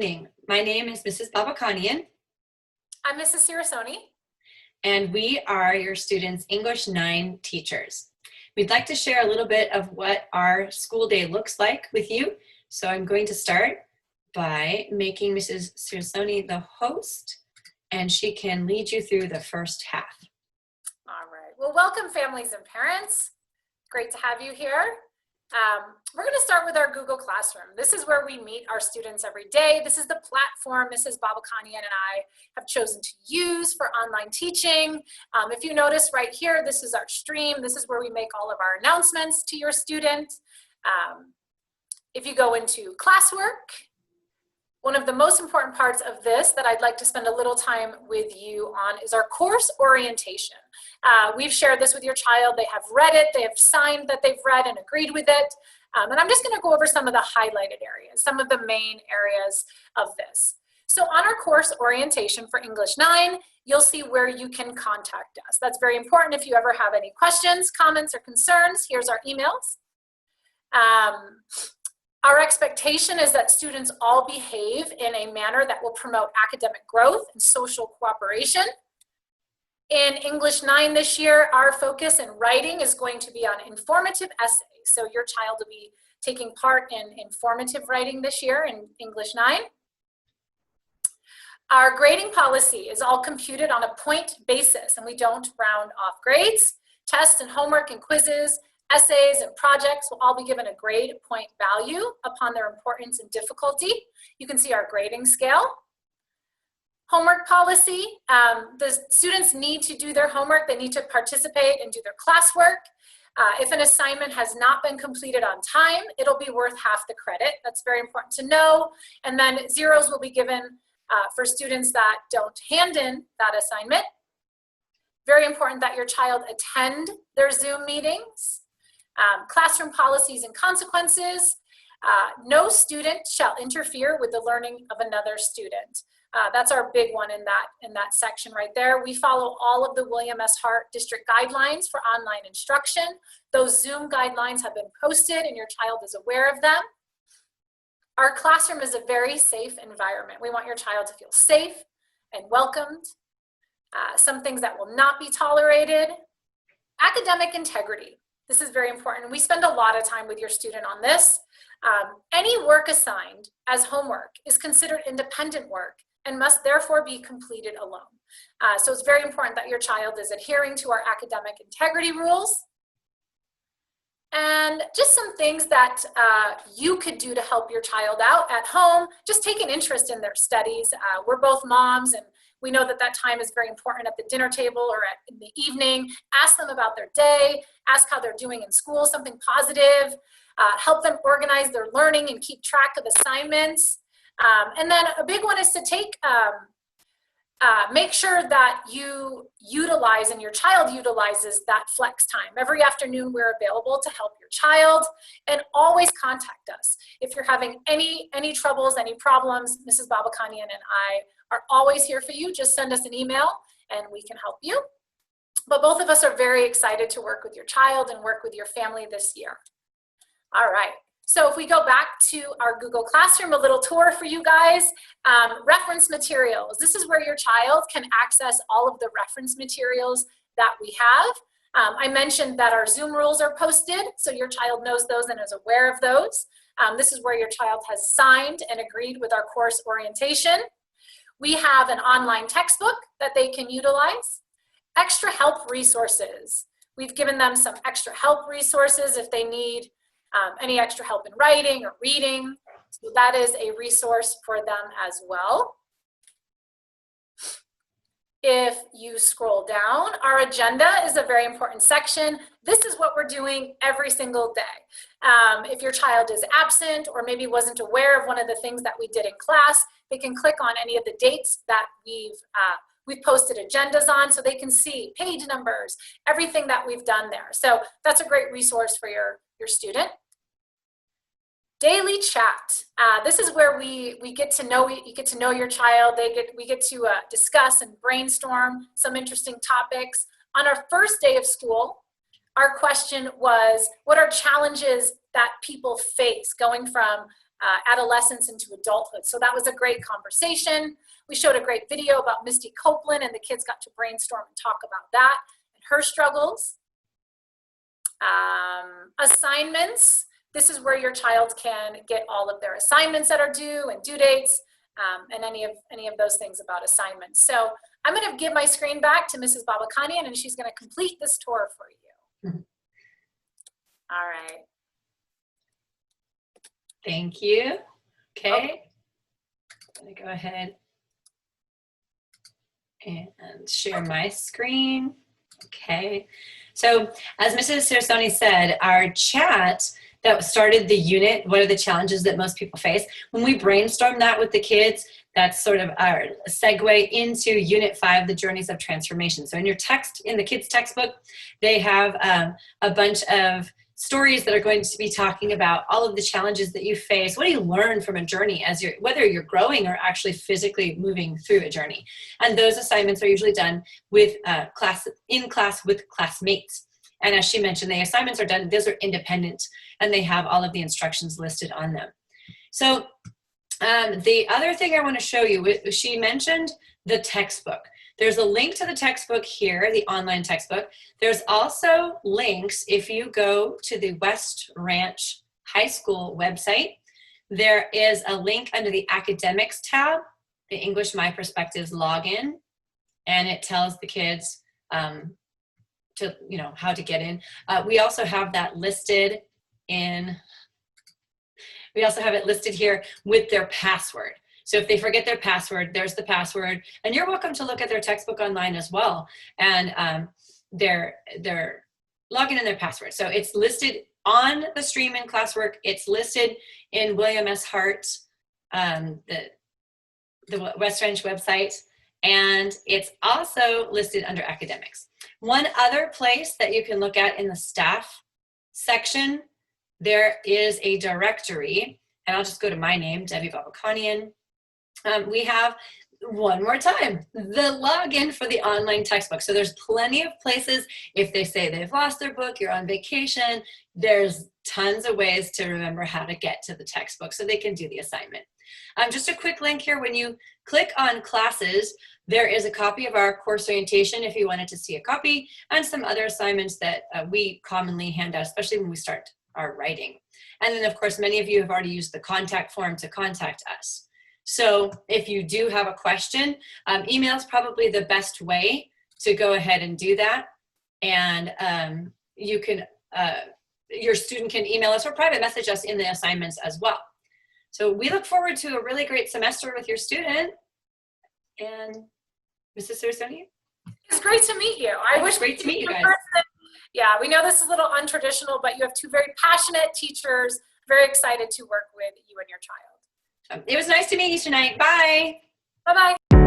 evening. My name is Mrs. Babakhanian, I'm Mrs. Cirricione. and we are your students' English 9 teachers. We'd like to share a little bit of what our school day looks like with you. So I'm going to start by making Mrs. Cirricione the host, and she can lead you through the first half. All right. Well, welcome families and parents. Great to have you here. We're going to start with our Google Classroom. This is where we meet our students every day. This is the platform Mrs. Babakhanian and I have chosen to use for online teaching. If you notice right here, this is our stream. This is where we make all of our announcements to your student. If you go into classwork, one of the most important parts of this that I'd like to spend a little time with you on is our course orientation. We've shared this with your child. They have read it. They have signed that they've read and agreed with it. And I'm just going to go over some of the highlighted areas, some of the main areas of this. So on our course orientation for English 9, you'll see where you can contact us. That's very important. If you ever have any questions, comments, or concerns, here's our emails. Our expectation is that students all behave in a manner that will promote academic growth and social cooperation. In English 9 this year, our focus in writing is going to be on informative essays. So your child will be taking part in informative writing this year in English 9. Our grading policy is all computed on a point basis, and we don't round off grades. Tests and homework and quizzes, essays and projects will all be given a grade point value upon their importance and difficulty. You can see our grading scale. Homework policy, the students need to do their homework. They need to participate and do their classwork. If an assignment has not been completed on time, it'll be worth half the credit. That's very important to know. And then zeros will be given for students that don't hand in that assignment. Very important that your child attend their Zoom meetings. Classroom policies and consequences. No student shall interfere with the learning of another student. That's our big one in that section right there. We follow all of the William S. Hart district guidelines for online instruction. Those Zoom guidelines have been posted and your child is aware of them. Our classroom is a very safe environment. We want your child to feel safe and welcomed. Some things that will not be tolerated. Academic integrity. This is very important. We spend a lot of time with your student on this. Any work assigned as homework is considered independent work and must therefore be completed alone. So it's very important that your child is adhering to our academic integrity rules. And just some things that you could do to help your child out at home, just take an interest in their studies. We're both moms, and we know that that time is very important at the dinner table or in the evening. Ask them about their day, ask how they're doing in school, something positive. Help them organize their learning and keep track of assignments. And then a big one is to make sure that you utilize and your child utilizes that flex time. Every afternoon we're available to help your child, and always contact us. If you're having any troubles, any problems, Mrs. Babakhanian and I are always here for you. Just send us an email and we can help you. But both of us are very excited to work with your child and work with your family this year. All right. So if we go back to our Google Classroom, a little tour for you guys. Reference materials. This is where your child can access all of the reference materials that we have. I mentioned that our Zoom rules are posted, so your child knows those and is aware of those. This is where your child has signed and agreed with our course orientation. We have an online textbook that they can utilize. Extra help resources. We've given them some extra help resources if they need any extra help in writing or reading. So that is a resource for them as well. If you scroll down, our agenda is a very important section. This is what we're doing every single day. If your child is absent or maybe wasn't aware of one of the things that we did in class, they can click on any of the dates that we've posted agendas on, so they can see page numbers, everything that we've done there. So that's a great resource for your student. Daily chat. This is where we get to know you get to know your child. We get to discuss and brainstorm some interesting topics. On our first day of school, our question was, what are challenges that people face going from adolescence into adulthood. So that was a great conversation. We showed a great video about Misty Copeland, and the kids got to brainstorm and talk about that and her struggles. Assignments. This is where your child can get all of their assignments that are due and due dates, and any of those things about assignments. So I'm going to give my screen back to Mrs. Babakhanian, and she's going to complete this tour for you. All right. Thank you. Okay. I'm going to go ahead and share my screen. Okay. So as Mrs. Cirricione said, our chat that started the unit, what are the challenges that most people face? When we brainstorm that with the kids, that's sort of our segue into Unit 5, the Journeys of Transformation. So in your text, in the kids' textbook, they have a bunch of stories that are going to be talking about all of the challenges that you face. What do you learn from a journey as whether you're growing or actually physically moving through a journey? And those assignments are usually done with in class with classmates. And as she mentioned, the assignments are done, those are independent, and they have all of the instructions listed on them. So the other thing I want to show you, she mentioned the textbook. There's a link to the textbook here, the online textbook. There's also links if you go to the West Ranch High School website. There is a link under the Academics tab, the English My Perspectives login, and it tells the kids to, how to get in. We also have that listed here with their password. So if they forget their password, there's the password, and you're welcome to look at their textbook online as well. And their login and their password. So it's listed on the stream in classwork. It's listed in William S. Hart, the West Ranch website, and it's also listed under academics. One other place that you can look at in the staff section, there is a directory, and I'll just go to my name, Debbie Babakhanian. We have, one more time, the login for the online textbook. So there's plenty of places. If they say they've lost their book, you're on vacation, there's tons of ways to remember how to get to the textbook so they can do the assignment. Just a quick link here. When you click on classes, there is a copy of our course orientation if you wanted to see a copy, and some other assignments that we commonly hand out, especially when we start our writing. And then, of course, many of you have already used the contact form to contact us. So if you do have a question, email is probably the best way to go ahead and do that. And you can, your student can email us or private message us in the assignments as well. So we look forward to a really great semester with your student. And Mrs. Cirricione? It's great to meet you. I wish great to meet you guys. Yeah, we know this is a little untraditional, but you have two very passionate teachers, very excited to work with you and your child. It was nice to meet you tonight. Bye. Bye-bye.